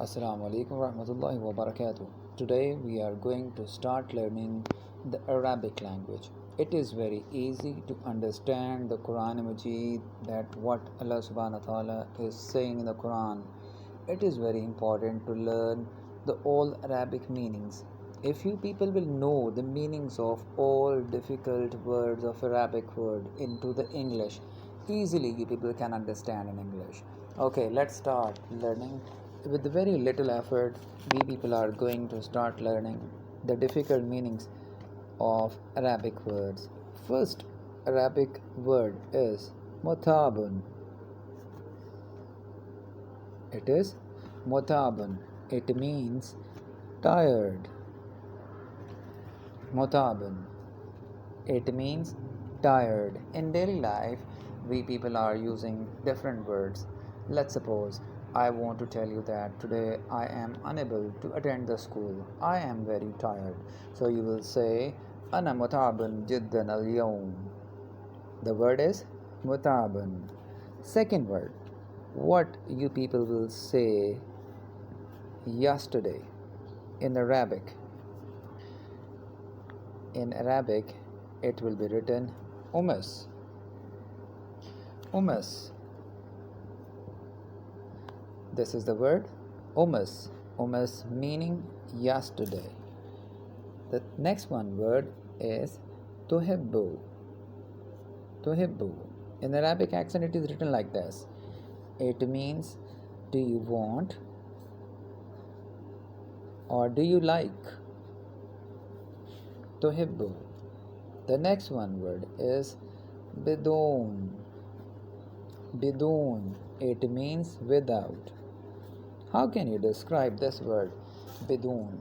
Assalamu alaikum warahmatullahi wabarakatuh. Today we are going to start learning the Arabic language. It is very easy to understand the Quran Majid, that what Allah subhanahu wa ta'ala is saying in the Quran. It is very important to learn the all Arabic meanings. If you people will know the meanings of all difficult words of Arabic word into the English, easily you people can understand in English. Okay, let's start learning. With very little effort, we people are going to start learning the difficult meanings of Arabic words. First Arabic word is mutabun. It is mutabun. It means tired. Mutabun. It means tired. In daily life, we people are using different words. Let's suppose I want to tell you that today I am unable to attend the school. I am very tired. So you will say, Ana mutabun jiddan al yawm. The word is mutabun. Second word, what you people will say yesterday in Arabic. In Arabic, it will be written umas. Umas. This is the word umas. Umas meaning yesterday. The next one word is tuhibbu. Tuhibbu. In Arabic accent, it is written like this. It means do you want or do you like? Tuhibbu. The next one word is bidun. Bidun. It means without. How can you describe this word bidun?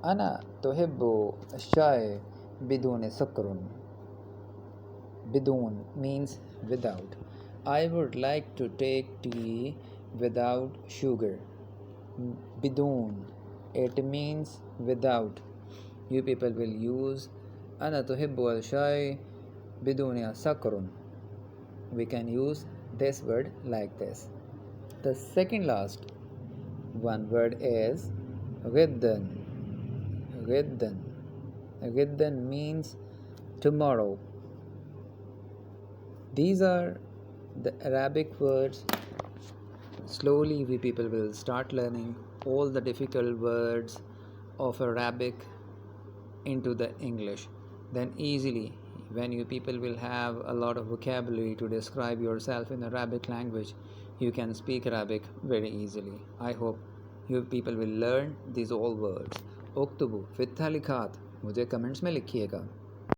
Ana tuhibbu shay bidun sukrun. Bidun means without. I would like to take tea without sugar. Bidun. It means without. You people will use Ana tuhibbu al-shay biduni sakrun. We can use this word like this. The second last one word is ghiddan. Ghiddan. Ghiddan means tomorrow. These are the Arabic words. Slowly we people will start learning all the difficult words of Arabic into the English. Then easily when you people will have a lot of vocabulary to describe yourself in Arabic language, you can speak Arabic very easily. I hope you people will learn these all words. उक्तबू फित्था लिखात मुझे comments में लिखिएगा.